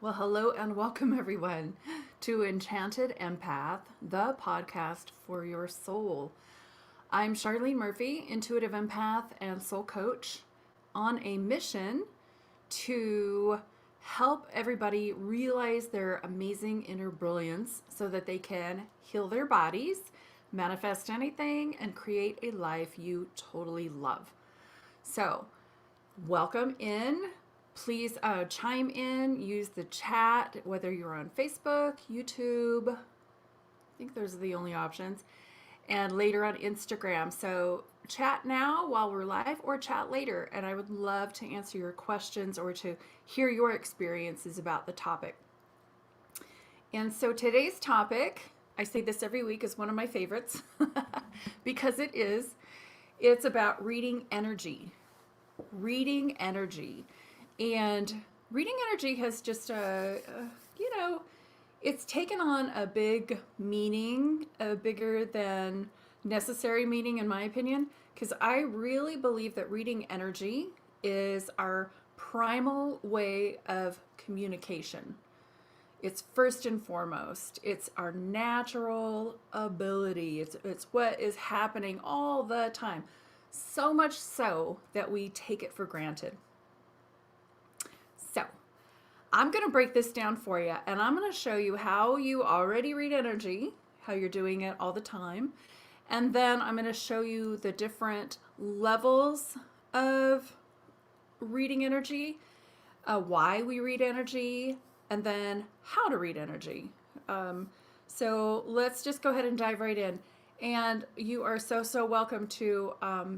Well, hello and welcome everyone to Enchanted Empath, the podcast for your soul. I'm Charlene Murphy, intuitive empath and soul coach, on a mission to help everybody realize their amazing inner brilliance so that they can heal their bodies, manifest anything, and create a life you totally love. So, welcome in. Please chime in, use the chat, whether you're on Facebook, YouTube. I think those are the only options. And later on Instagram. So chat now while we're live or chat later. And I would love to answer your questions or to hear your experiences about the topic. And so today's topic, I say this every week, is one of my favorites because it's about reading energy. Reading energy. And reading energy has just it's taken on a big meaning, a bigger than necessary meaning, in my opinion, because I really believe that reading energy is our primal way of communication. It's first and foremost. It's our natural ability. It's what is happening all the time. So much so that we take it for granted. So, I'm going to break this down for you, and I'm going to show you how you already read energy, how you're doing it all the time, and then I'm going to show you the different levels of reading energy, why we read energy, and then how to read energy. So let's just go ahead and dive right in. And you are so welcome to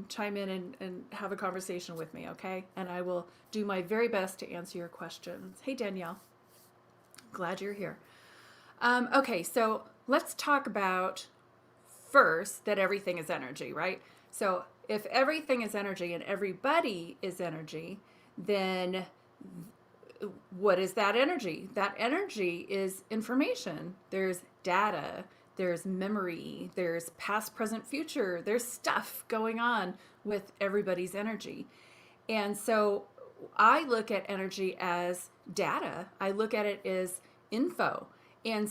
chime in and have a conversation with me, okay? And I will do my very best to answer your questions. Hey, Danielle. Glad you're here. Okay, so let's talk about first that everything is energy, right? So if everything is energy and everybody is energy, then what is that energy? That energy is information. There's data. There's memory, there's past, present, future, there's stuff going on with everybody's energy. And so I look at energy as data. I look at it as info. And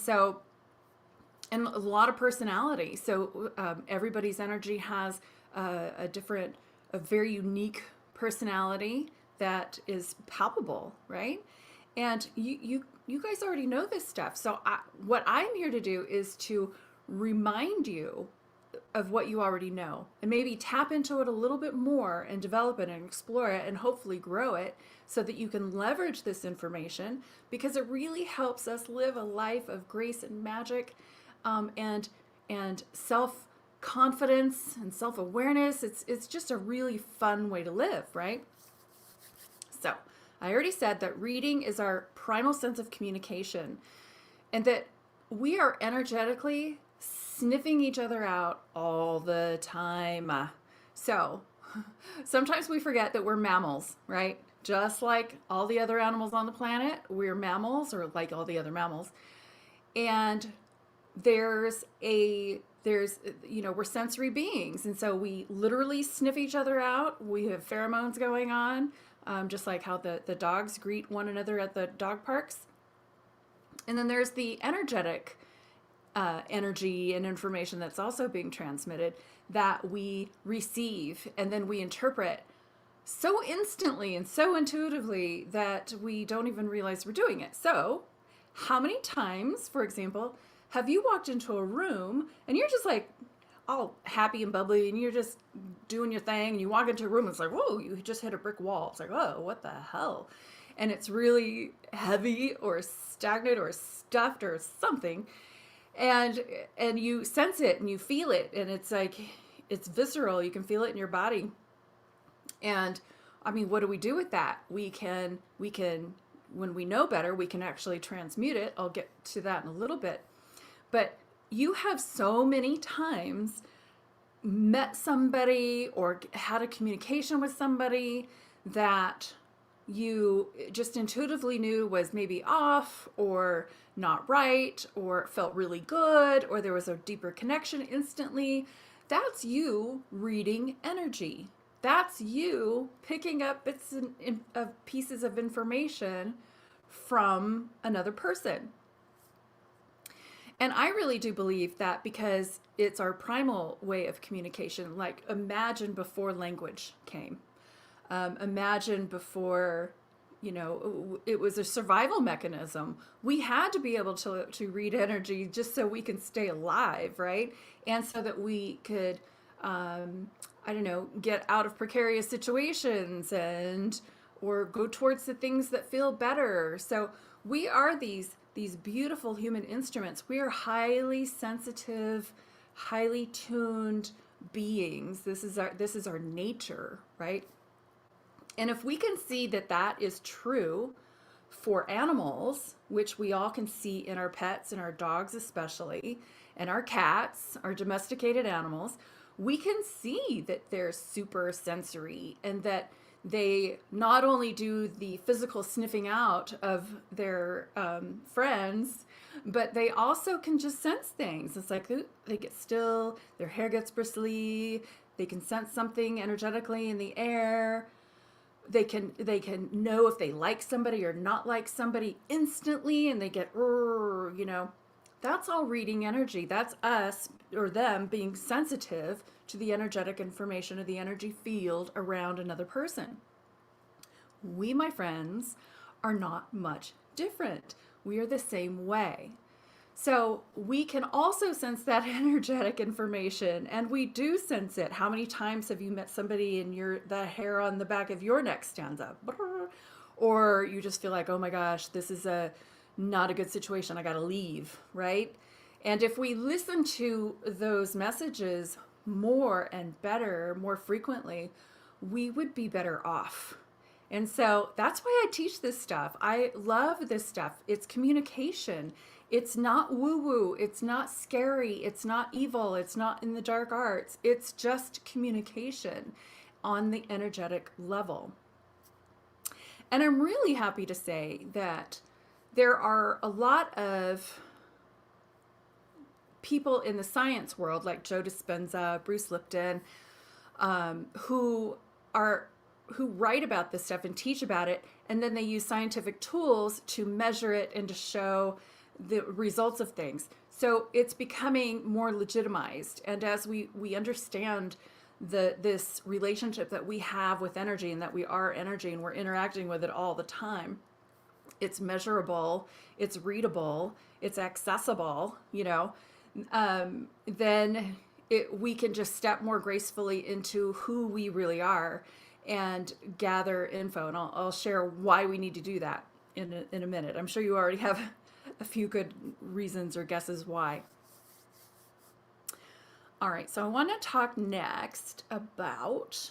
a lot of personality. So everybody's energy has a very unique personality that is palpable, right? And you guys already know this stuff. So what I'm here to do is to remind you of what you already know and maybe tap into it a little bit more and develop it and explore it and hopefully grow it so that you can leverage this information, because it really helps us live a life of grace and magic, and self-confidence and self-awareness. It's just a really fun way to live, right? So I already said that reading is our primal sense of communication, and that we are energetically sniffing each other out all the time. So sometimes we forget that we're mammals, right? Just like all the other animals on the planet, we're mammals, or like all the other mammals. And we're sensory beings. And so we literally sniff each other out. We have pheromones going on. Just like how the dogs greet one another at the dog parks. And then there's the energetic energy and information that's also being transmitted that we receive and then we interpret so instantly and so intuitively that we don't even realize we're doing it. So how many times, for example, have you walked into a room and you're just like all happy and bubbly and you're just doing your thing, and you walk into a room and it's like, whoa, you just hit a brick wall. It's like, oh, what the hell? And it's really heavy or stagnant or stuffed or something. And you sense it and you feel it, and it's like, it's visceral. You can feel it in your body. And I mean, what do we do with that? We can, when we know better, we can actually transmute it. I'll get to that in a little bit. But you have so many times met somebody or had a communication with somebody that you just intuitively knew was maybe off or not right, or felt really good, or there was a deeper connection instantly. That's you reading energy. That's you picking up bits of pieces of information from another person. And I really do believe that because it's our primal way of communication. Like, imagine before language came. Imagine before, it was a survival mechanism. We had to be able to read energy just so we can stay alive, right? And so that we could, I don't know, get out of precarious situations or go towards the things that feel better. So we are these beautiful human instruments. We are highly sensitive, highly tuned beings. This is our nature, right? And if we can see that that is true for animals, which we all can see in our pets and our dogs especially, and our cats, our domesticated animals, we can see that they're super sensory and that they not only do the physical sniffing out of their friends, but they also can just sense things. It's like they get still, their hair gets bristly, they can sense something energetically in the air. They can know if they like somebody or not like somebody instantly, and they get, that's all reading energy. That's us or them being sensitive to the energetic information of the energy field around another person. We, my friends, are not much different. We are the same way. So we can also sense that energetic information, and we do sense it. How many times have you met somebody and the hair on the back of your neck stands up? Or you just feel like, oh my gosh, this is not a good situation. I got to leave, right? And if we listen to those messages more and better, more frequently, we would be better off. And so that's why I teach this stuff. I love this stuff. It's communication. It's not woo-woo. It's not scary. It's not evil. It's not in the dark arts. It's just communication on the energetic level. And I'm really happy to say that there are a lot of people in the science world, like Joe Dispenza, Bruce Lipton, who write about this stuff and teach about it, and then they use scientific tools to measure it and to show the results of things. So it's becoming more legitimized. And as we understand this relationship that we have with energy, and that we are energy and we're interacting with it all the time, it's measurable, it's readable, it's accessible, then we can just step more gracefully into who we really are and gather info. And I'll share why we need to do that in a minute. I'm sure you already have a few good reasons or guesses why. All right, so I want to talk next about,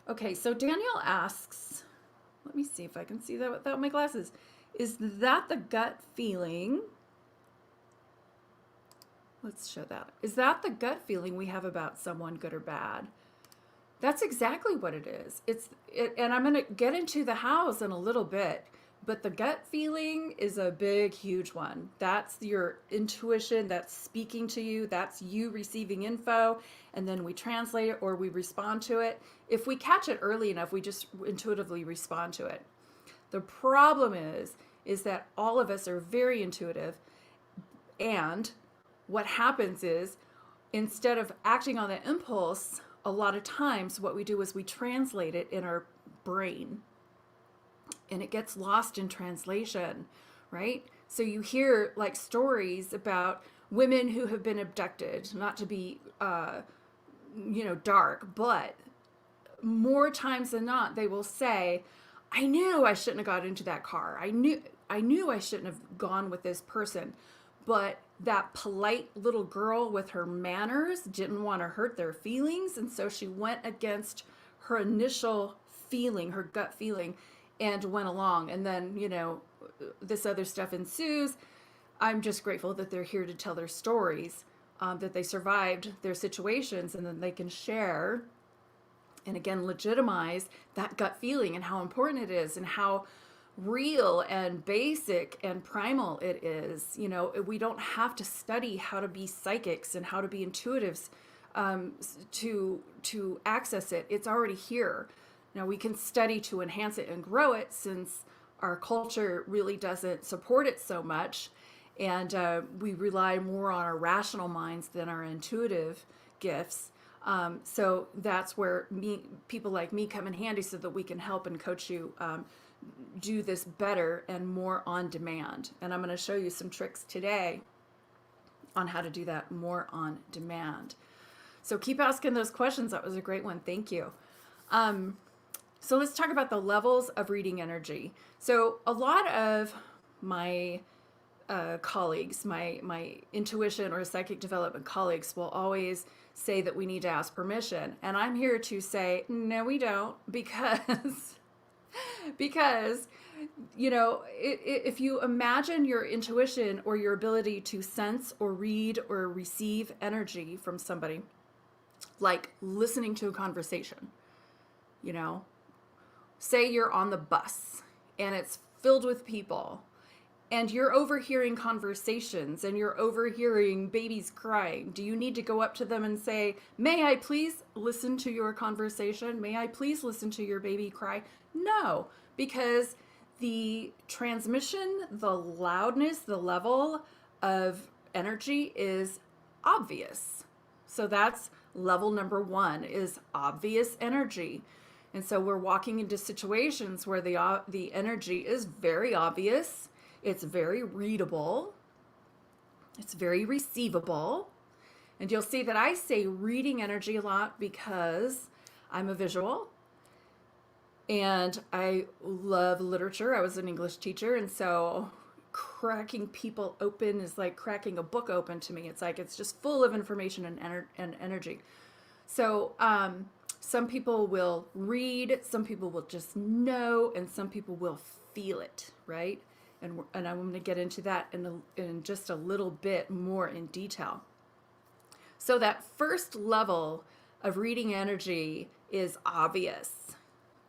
okay, so Danielle asks, let me see if I can see that without my glasses. Is that the gut feeling? Let's show that. Is that the gut feeling we have about someone, good or bad? That's exactly what it is. And I'm going to get into the hows in a little bit, but the gut feeling is a big, huge one. That's your intuition that's speaking to you. That's you receiving info, and then we translate it or we respond to it. If we catch it early enough, we just intuitively respond to it. The problem is that all of us are very intuitive, and what happens is, instead of acting on the impulse, a lot of times what we do is we translate it in our brain, and it gets lost in translation, right? So you hear like stories about women who have been abducted, not to be, dark, but more times than not, they will say, I knew I shouldn't have got into that car. I knew I shouldn't have gone with this person. But that polite little girl with her manners didn't want to hurt their feelings. And so she went against her initial feeling, her gut feeling, and went along. And then, this other stuff ensues. I'm just grateful that they're here to tell their stories, that they survived their situations, and then they can share and again legitimize that gut feeling and how important it is and how real and basic and primal it is. We don't have to study how to be psychics and how to be intuitives to access it. It's already here. Now we can study to enhance it and grow it, since our culture really doesn't support it so much, and we rely more on our rational minds than our intuitive gifts. So that's where people like me come in handy, so that we can help and coach you do this better and more on demand. And I'm going to show you some tricks today on how to do that more on demand. So keep asking those questions. That was a great one. Thank you. So let's talk about the levels of reading energy. So a lot of my colleagues, my intuition or psychic development colleagues, will always say that we need to ask permission. And I'm here to say, no, we don't, because because if you imagine your intuition or your ability to sense or read or receive energy from somebody, like listening to a conversation, say you're on the bus and it's filled with people, and you're overhearing conversations and you're overhearing babies crying, do you need to go up to them and say, may I please listen to your conversation? May I please listen to your baby cry? No, because the transmission, the loudness, the level of energy is obvious. So that's level number one, is obvious energy. And so we're walking into situations where the energy is very obvious. It's very readable. It's very receivable. And you'll see that I say reading energy a lot because I'm a visual and I love literature. I was an English teacher, and so cracking people open is like cracking a book open to me. It's like it's just full of information and energy. So some people will read, some people will just know, and some people will feel it, right? And I'm going to get into that in just a little bit more in detail. So that first level of reading energy is obvious.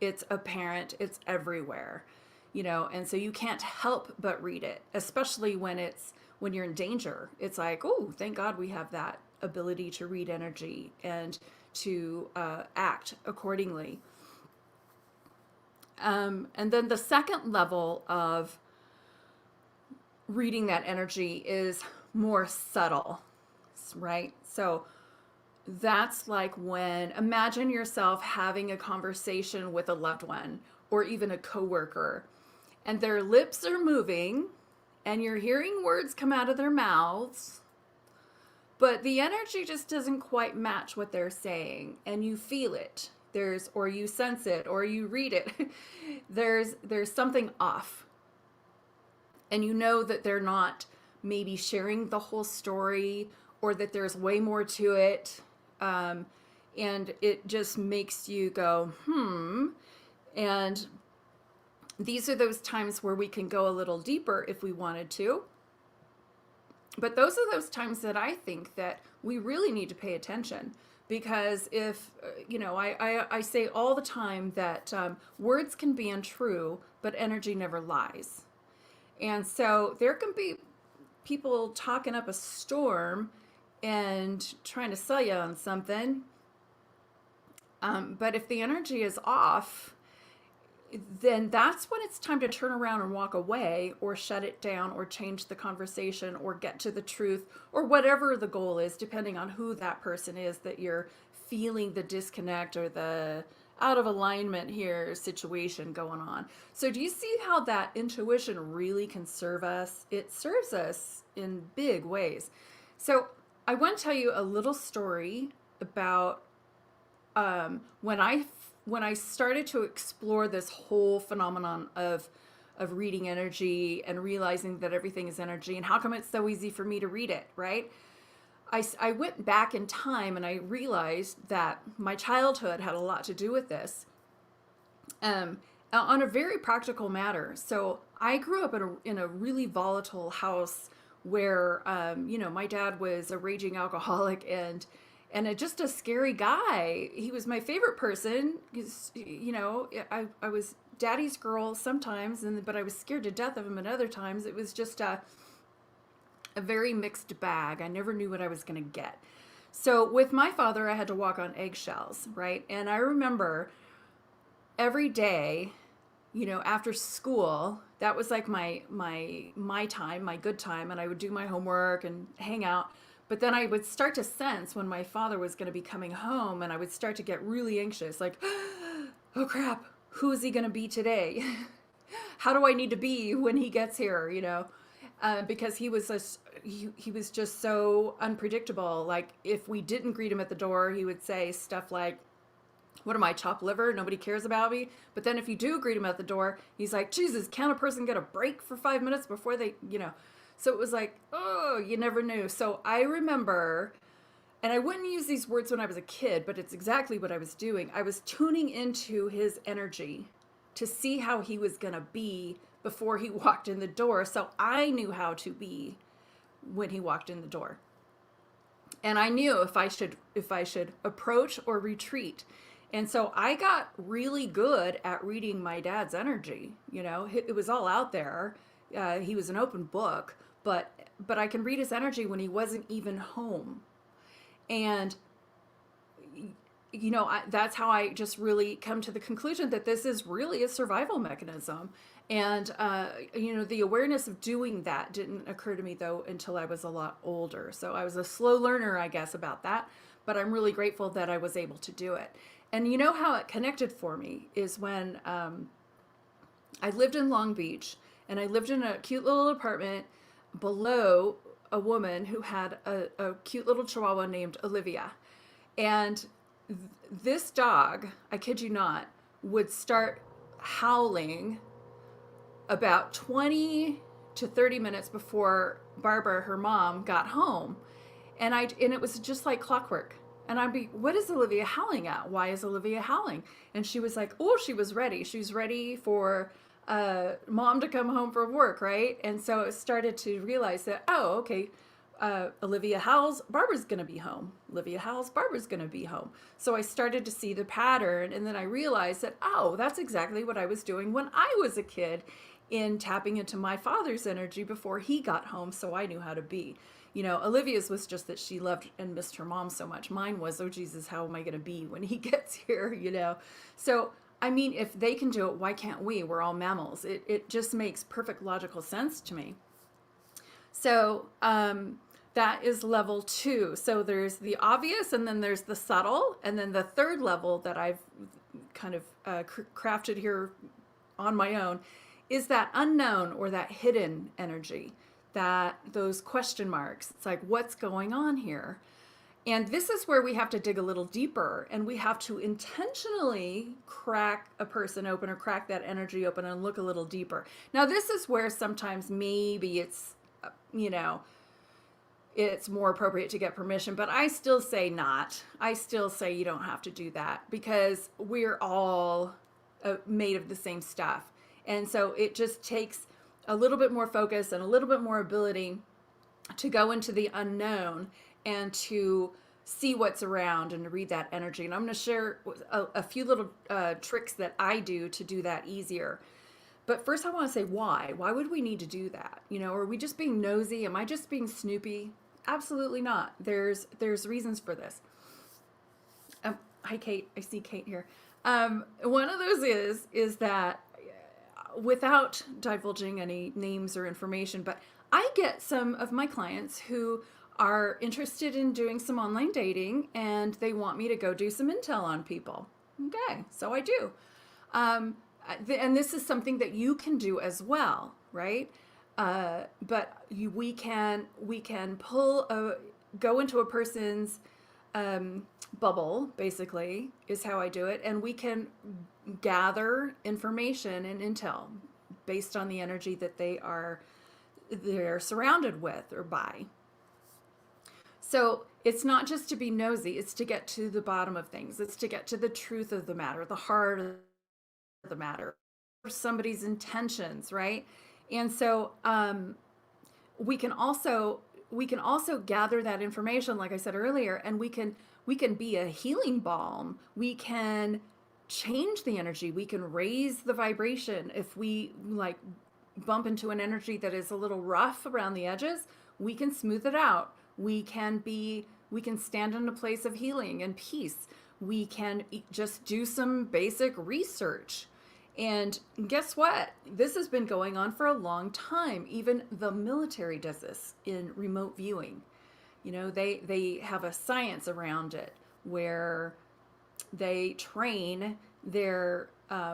It's apparent. It's everywhere, and so you can't help but read it, especially when you're in danger. It's like, oh, thank God we have that ability to read energy and to act accordingly. And then the second level of reading that energy is more subtle, right? So that's like imagine yourself having a conversation with a loved one or even a coworker, and their lips are moving and you're hearing words come out of their mouths, but the energy just doesn't quite match what they're saying, and you feel it. Or you sense it, or you read it. There's something off. And you know that they're not maybe sharing the whole story, or that there's way more to it. And it just makes you go, And these are those times where we can go a little deeper if we wanted to. But those are those times that I think that we really need to pay attention. Because if, I say all the time that words can be untrue, but energy never lies. And so there can be people talking up a storm and trying to sell you on something. But if the energy is off, then that's when it's time to turn around and walk away, or shut it down, or change the conversation, or get to the truth, or whatever the goal is, depending on who that person is that you're feeling the disconnect or the out of alignment here situation going on. So do you see how that intuition really can serve us? It serves us in big ways. So I want to tell you a little story about when I started to explore this whole phenomenon of reading energy and realizing that everything is energy, and how come it's so easy for me to read it, right? I went back in time and I realized that my childhood had a lot to do with this, on a very practical matter. So I grew up in a really volatile house where, my dad was a raging alcoholic and just a scary guy. He was my favorite person because, I was daddy's girl sometimes, but I was scared to death of him at other times. It was just a very mixed bag. I never knew what I was going to get. So with my father, I had to walk on eggshells, right? And I remember every day after school, that was like my time, my good time, and I would do my homework and hang out. But then I would start to sense when my father was going to be coming home, and I would start to get really anxious, like, oh crap, who is he going to be today? How do I need to be when he gets here? Because he was just so unpredictable. Like if we didn't greet him at the door, he would say stuff like, what am I, chopped liver? Nobody cares about me. But then if you do greet him at the door, he's like, Jesus, can a person get a break for 5 minutes before they. So it was like, oh, you never knew. So I remember, and I wouldn't use these words when I was a kid, but it's exactly what I was doing. I was tuning into his energy to see how he was going to be before he walked in the door. So I knew how to be when he walked in the door. And I knew if I should approach or retreat. And so I got really good at reading my dad's energy. It was all out there. He was an open book, but I can read his energy when he wasn't even home. And that's how I just really come to the conclusion that this is really a survival mechanism. And the awareness of doing that didn't occur to me though until I was a lot older. So I was a slow learner, I guess, about that. But I'm really grateful that I was able to do it. And you know how it connected for me is when I lived in Long Beach, and I lived in a cute little apartment below a woman who had a cute little chihuahua named Olivia. And this dog, I kid you not, would start howling about 20 to 30 minutes before Barbara, her mom, got home. And it was just like clockwork. And I'd be, what is Olivia howling at? Why is Olivia howling? And she was like, oh, she was ready. She's ready for mom to come home from work, right? And so it started to realize that, oh, okay, Olivia howls, Barbara's going to be home. Olivia howls, Barbara's going to be home. So I started to see the pattern, and then I realized that, oh, that's exactly what I was doing when I was a kid in tapping into my father's energy before he got home, so I knew how to be. Olivia's was just that she loved and missed her mom so much. Mine was, oh, Jesus, how am I going to be when he gets here, So, I mean, if they can do it, why can't we? We're all mammals. It just makes perfect logical sense to me. So, that is level 2. So there's the obvious, and then there's the subtle, and then the third level that I've kind of crafted here on my own is that unknown or that hidden energy, that those question marks. It's like, what's going on here? And this is where we have to dig a little deeper, and we have to intentionally crack a person open or crack that energy open and look a little deeper. Now, this is where sometimes maybe it's, it's more appropriate to get permission, but I still say not. I still say you don't have to do that because we're all made of the same stuff. And so it just takes a little bit more focus and a little bit more ability to go into the unknown and to see what's around and to read that energy. And I'm going to share a few little tricks that I do to do that easier. But first I want to say why. Why would we need to do that? Are we just being nosy? Am I just being snoopy? Absolutely not. There's reasons for this. Hi, Kate. I see Kate here. One of those is that without divulging any names or information, but I get some of my clients who are interested in doing some online dating and they want me to go do some intel on people. Okay, so I do. And this is something that you can do as well, right? But we can go into a person's bubble, basically, is how I do it, and we can gather information and intel based on the energy that they're surrounded with or by. So it's not just to be nosy, it's to get to the bottom of things. It's to get to the truth of the matter, the heart of the matter, somebody's intentions, right? And so we can also gather that information, like I said earlier, and we can be a healing balm. We can change the energy. We can raise the vibration. If we like bump into an energy that is a little rough around the edges, we can smooth it out. We can stand in a place of healing and peace. We can just do some basic research And guess what? This has been going on for a long time. Even the military does this in remote viewing. You know, they have a science around it where they train their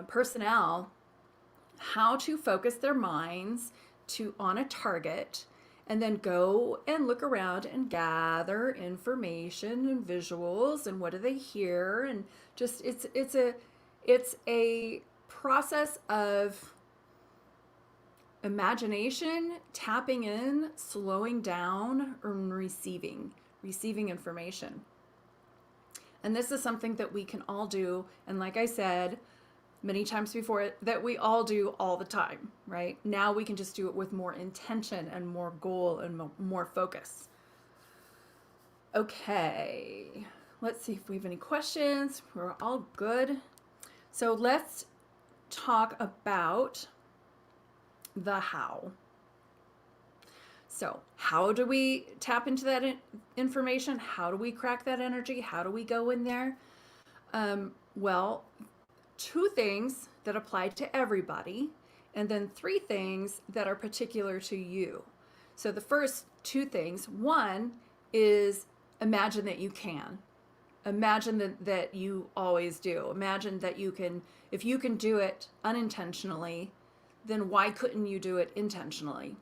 personnel how to focus their minds to on a target and then go and look around and gather information and visuals and what do they hear, and just it's a process of imagination, tapping in, slowing down, and receiving information. And this is something that we can all do, and like I said many times before, that we all do all the time, right? Now we can just do it with more intention and more goal and more focus. Okay, let's see if we have any questions. We're all good. So let's talk about the how. So how do we tap into that information? How do we crack that energy? How do we go in there? Well, 2 things that apply to everybody, and then 3 things that are particular to you. So the first 2 things, one is imagine that you can. Imagine that you always do. Imagine that you can, if you can do it unintentionally, then why couldn't you do it intentionally?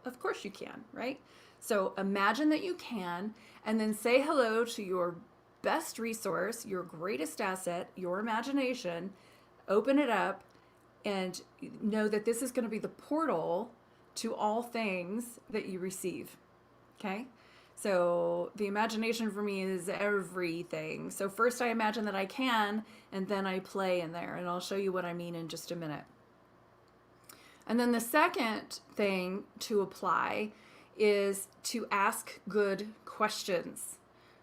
Of course you can, right? So imagine that you can, and then say hello to your best resource, your greatest asset, your imagination. Open it up and know that this is going to be the portal to all things that you receive. Okay? So the imagination for me is everything. So first I imagine that I can, and then I play in there, and I'll show you what I mean in just a minute. And then the second thing to apply is to ask good questions.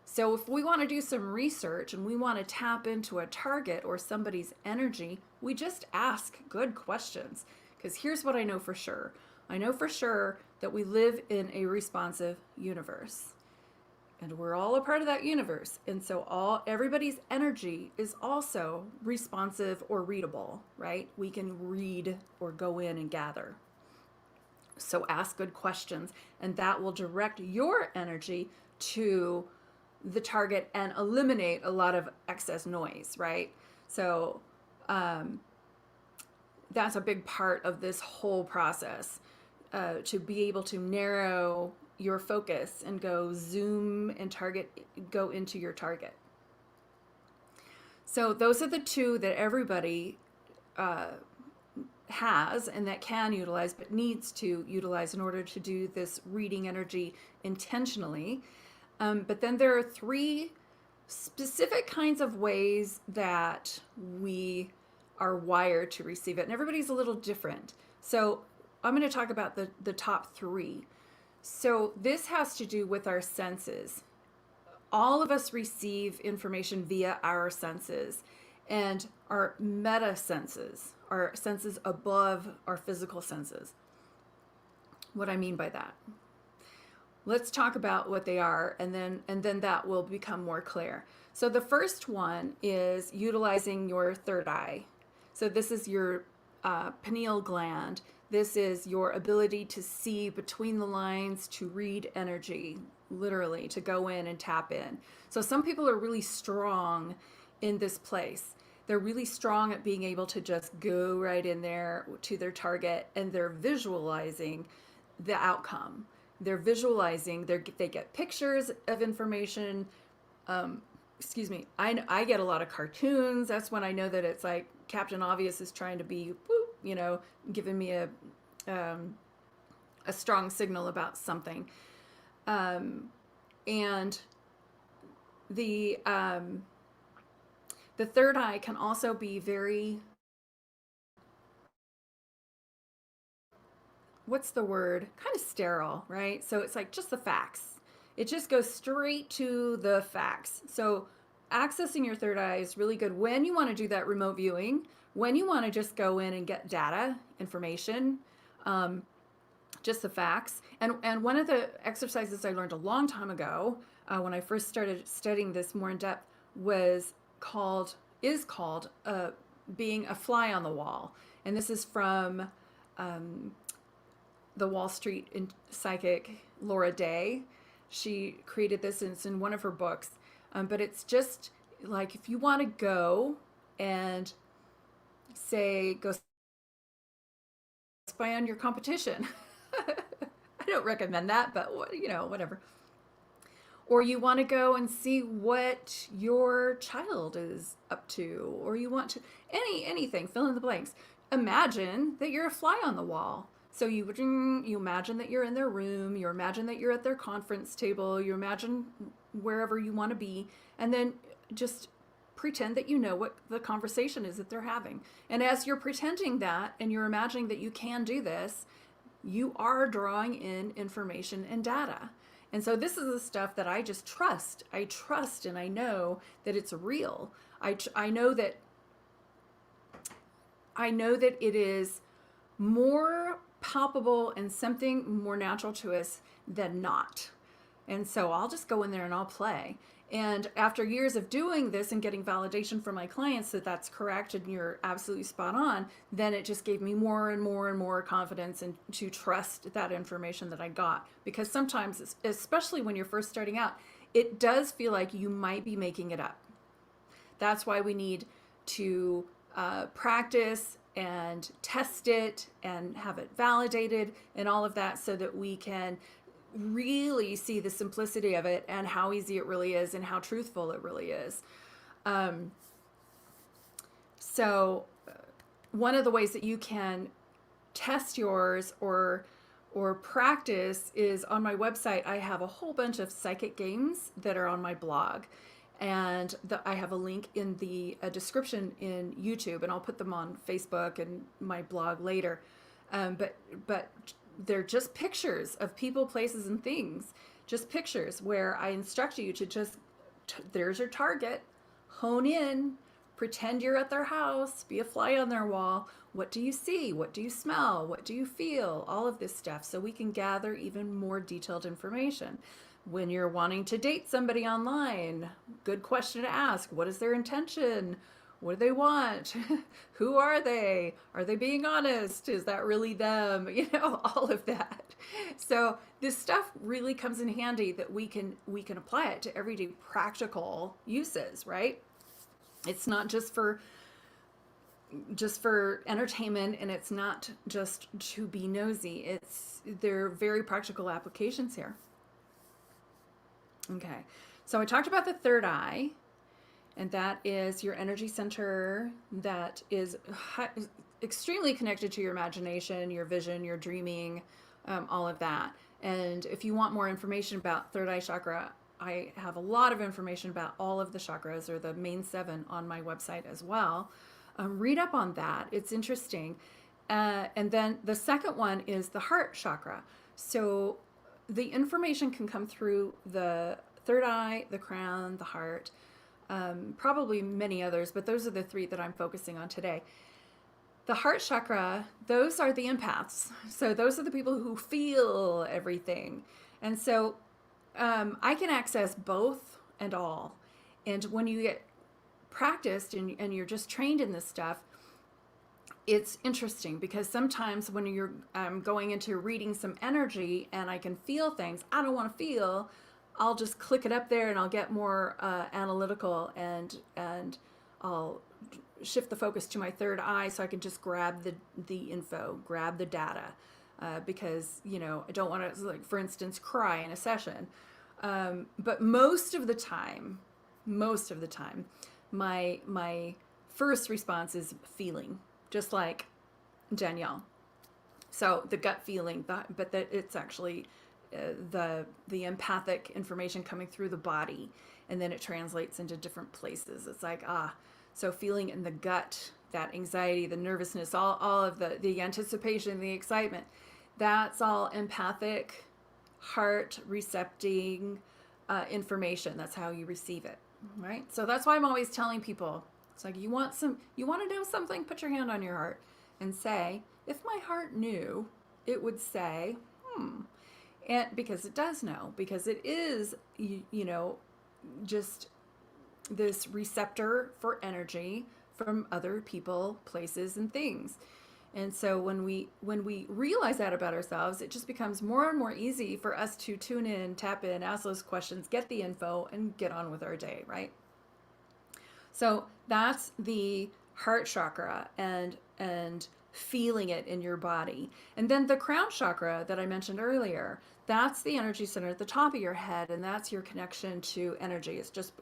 So if we want to do some research and we want to tap into a target or somebody's energy, we just ask good questions. Because here's what I know for sure. I know for sure that we live in a responsive universe. And we're all a part of that universe. And so everybody's energy is also responsive or readable, right? We can read or go in and gather. So ask good questions, and that will direct your energy to the target and eliminate a lot of excess noise, right? So that's a big part of this whole process, to be able to narrow your focus and go zoom and go into your target. So those are the 2 that everybody has and that can utilize, but needs to utilize in order to do this reading energy intentionally. But then there are 3 specific kinds of ways that we are wired to receive it. And everybody's a little different. So I'm going to talk about the top 3. So this has to do with our senses. All of us receive information via our senses, and our meta senses, our senses above our physical senses. What I mean by that. Let's talk about what they are, and then that will become more clear. So the first one is utilizing your third eye. So this is your pineal gland. This is your ability to see between the lines, to read energy, literally, to go in and tap in. So some people are really strong in this place. They're really strong at being able to just go right in there to their target, and they're visualizing the outcome. They're visualizing, they get pictures of information. Excuse me, I get a lot of cartoons. That's when I know that it's like Captain Obvious is trying to be, giving me a strong signal about something. And the third eye can also be very, what's the word? Kind of sterile, right? So it's like just the facts. It just goes straight to the facts. So accessing your third eye is really good when you want to do that remote viewing, when you want to just go in and get data, information, just the facts. And one of the exercises I learned a long time ago, when I first started studying this more in depth, is called being a fly on the wall. And this is from um, the Wall Street psychic Laura Day. She created this, and it's in one of her books. But it's just like if you want to go and go spy on your competition. I don't recommend that, but whatever. Or you want to go and see what your child is up to, or you want to anything, fill in the blanks. Imagine that you're a fly on the wall. So you imagine that you're in their room, you imagine that you're at their conference table, you imagine wherever you want to be, and then just pretend that you know what the conversation is that they're having. And as you're pretending that and you're imagining that you can do this, you are drawing in information and data. And so this is the stuff that I just trust. I trust and I know that it's real. I know that it is more palpable and something more natural to us than not. And so I'll just go in there and I'll play. And after years of doing this and getting validation from my clients that that's correct and you're absolutely spot on, then it just gave me more and more and more confidence and to trust that information that I got. Because sometimes, especially when you're first starting out, it does feel like you might be making it up. That's why we need to practice and test it and have it validated and all of that so that we can really see the simplicity of it and how easy it really is and how truthful it really is. So one of the ways that you can test yours or practice is on my website. I have a whole bunch of psychic games that are on my blog. And I have a link in the description in YouTube, and I'll put them on Facebook and my blog later. But they're just pictures of people, places, and things. Just pictures where I instruct you to just, there's your target, hone in, pretend you're at their house, be a fly on their wall. What do you see? What do you smell? What do you feel? All of this stuff, so we can gather even more detailed information. When you're wanting to date somebody online, good question to ask. What is their intention? What do they want? Who are they? Are they being honest? Is that really them? All of that. So this stuff really comes in handy that we can apply it to everyday practical uses, right? It's not just for entertainment, and it's not just to be nosy. They're very practical applications here. Okay, so I talked about the third eye, and that is your energy center that is extremely connected to your imagination, your vision, your dreaming, all of that. And if you want more information about third eye chakra, I have a lot of information about all of the chakras, or the main 7, on my website as well. Read up on that. It's interesting. And then the second one is the heart chakra. So the information can come through the third eye, the crown, the heart, probably many others, but those are the 3 that I'm focusing on today. The heart chakra, those are the empaths. So those are the people who feel everything. And so I can access both and all. And when you get practiced and you're just trained in this stuff, it's interesting because sometimes when you're going into reading some energy and I can feel things I don't want to feel, I'll just click it up there and I'll get more analytical and I'll shift the focus to my third eye so I can just grab the info, grab the data, because I don't want to, like, for instance, cry in a session. But most of the time, my first response is feeling. Just like Danielle. So the gut feeling, but that it's actually the empathic information coming through the body, and then it translates into different places. It's like, so feeling in the gut, that anxiety, the nervousness, all of the anticipation, the excitement, that's all empathic, heart recepting information. That's how you receive it, right? So that's why I'm always telling people, it's like, you want to know something, put your hand on your heart and say, if my heart knew, it would say, and because it does know, because it is, just this receptor for energy, from other people, places, and things. And so when we realize that about ourselves, it just becomes more and more easy for us to tune in, tap in, ask those questions, get the info, and get on with our day, right? So that's the heart chakra and feeling it in your body. And then the crown chakra that I mentioned earlier, that's the energy center at the top of your head, and that's your connection to energy. It's just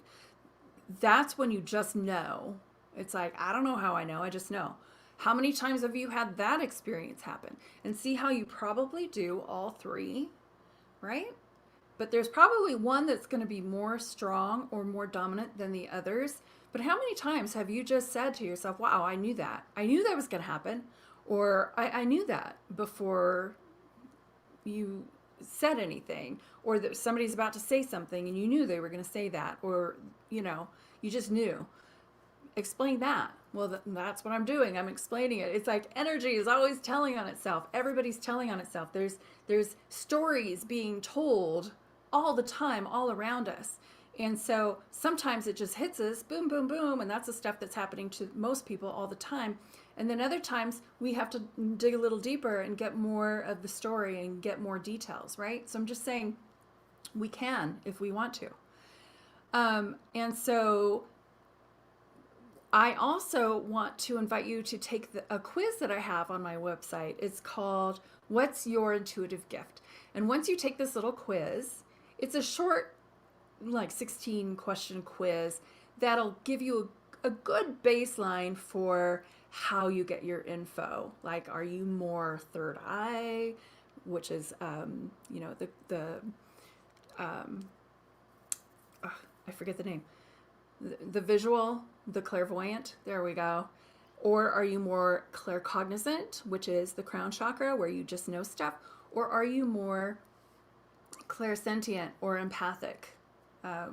that's when you just know. It's like, I don't know how I know, I just know. How many times have you had that experience happen? And see how you probably do all three, right? But there's probably one that's going to be more strong or more dominant than the others. But how many times have you just said to yourself, wow, I knew that. I knew that was going to happen. Or I knew that before you said anything. Or that somebody's about to say something and you knew they were going to say that. Or, you just knew. Explain that. Well, that's what I'm doing. I'm explaining it. It's like energy is always telling on itself. Everybody's telling on itself. There's stories being told all the time, all around us. And so sometimes it just hits us, boom, boom, boom, and that's the stuff that's happening to most people all the time. And then other times we have to dig a little deeper and get more of the story and get more details, right? So I'm just saying we can if we want to. And so I also want to invite you to take a quiz that I have on my website. It's called What's Your Intuitive Gift? And once you take this little quiz, it's a short, like 16 question quiz that'll give you a good baseline for how you get your info. Like, are you more third eye, which is, I forget the name, the visual, the clairvoyant, there we go. Or are you more claircognizant, which is the crown chakra, where you just know stuff? Or are you more clairsentient or empathic,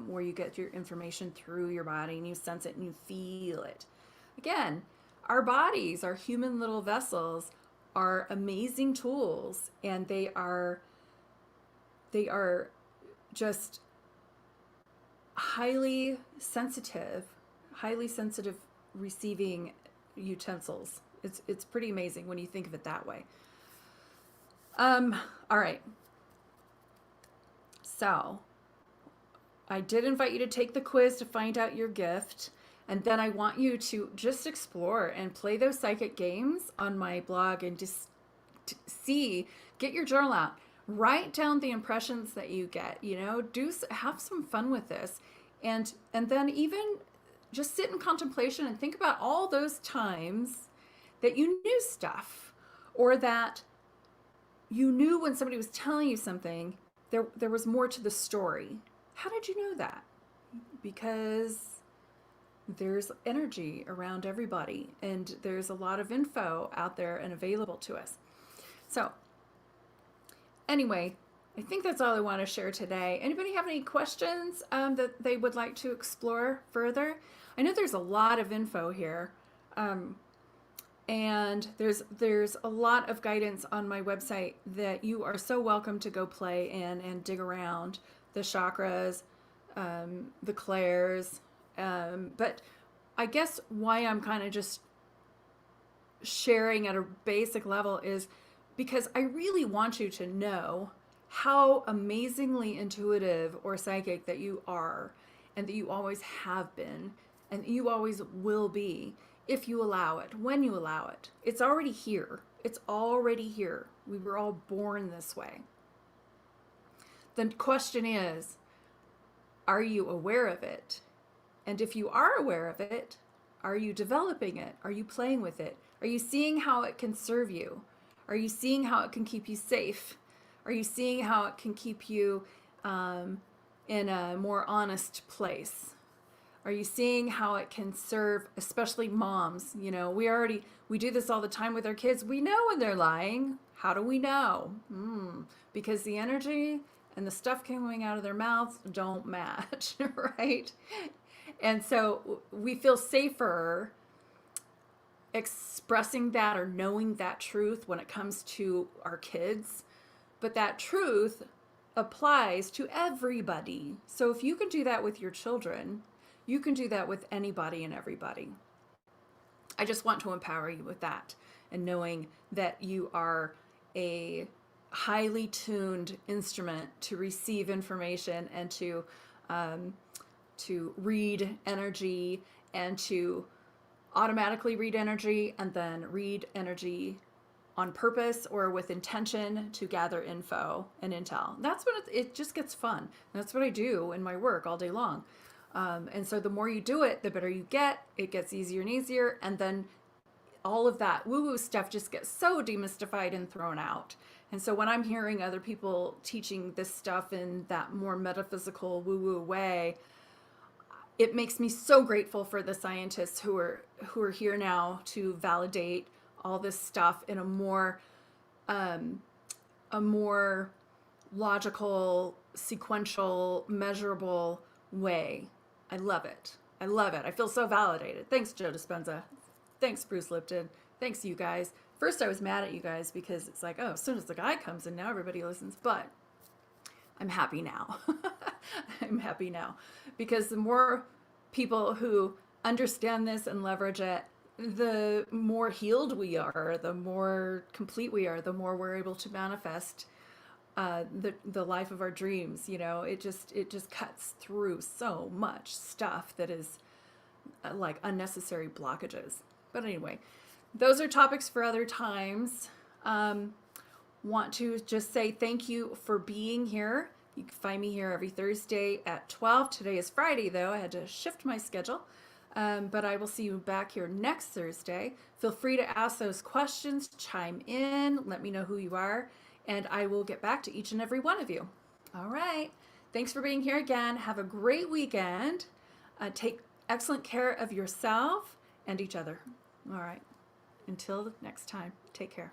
where you get your information through your body and you sense it and you feel it? Again, our bodies, our human little vessels, are amazing tools, and they are just highly sensitive receiving utensils. It's pretty amazing when you think of it that way. All right. So I did invite you to take the quiz to find out your gift. And then I want you to just explore and play those psychic games on my blog and just get your journal out. Write down the impressions that you get, have some fun with this. And then even just sit in contemplation and think about all those times that you knew stuff, or that you knew when somebody was telling you something, there was more to the story. How did you know that? Because there's energy around everybody, and there's a lot of info out there and available to us. So anyway, I think that's all I want to share today. Anybody have any questions that they would like to explore further? I know there's a lot of info here, and there's a lot of guidance on my website that you are so welcome to go play in and dig around the chakras, the clairs. But I guess why I'm kind of just sharing at a basic level is because I really want you to know how amazingly intuitive or psychic that you are, and that you always have been, and you always will be, if you allow it, when you allow it. It's already here. It's already here. We were all born this way. The question is, are you aware of it? And if you are aware of it, are you developing it? Are you playing with it? Are you seeing how it can serve you? Are you seeing how it can keep you safe? Are you seeing how it can keep you in a more honest place? Are you seeing how it can serve, especially moms? We do this all the time with our kids. We know when they're lying. How do we know? Because the energy and the stuff coming out of their mouths don't match, right? And so we feel safer expressing that or knowing that truth when it comes to our kids. But that truth applies to everybody. So if you can do that with your children, you can do that with anybody and everybody. I just want to empower you with that, and knowing that you are a highly tuned instrument to receive information and to read energy, and to automatically read energy, and then read energy on purpose or with intention to gather info and intel. That's when it just gets fun. That's what I do in my work all day long. And so the more you do it, the better you get. It gets easier and easier. And then all of that woo-woo stuff just gets so demystified and thrown out. And so when I'm hearing other people teaching this stuff in that more metaphysical woo-woo way, it makes me so grateful for the scientists who are here now to validate all this stuff in a more logical, sequential, measurable way. I love it. I love it. I feel so validated. Thanks, Joe Dispenza. Thanks, Bruce Lipton. Thanks, you guys. First, I was mad at you guys because it's like, oh, as soon as the guy comes in, now everybody listens. But I'm happy now. I'm happy now because the more people who understand this and leverage it, the more healed we are, the more complete we are, the more we're able to manifest the life of our dreams. You know, it just cuts through so much stuff that is like unnecessary blockages. But anyway, those are topics for other times. Want to just say thank you for being here. You can find me here every Thursday at 12. Today is Friday, though. I had to shift my schedule. But I will see you back here next Thursday. Feel free to ask those questions, chime in, let me know who you are, and I will get back to each and every one of you. All right. Thanks for being here again. Have a great weekend. Take excellent care of yourself and each other. All right. Until next time, take care.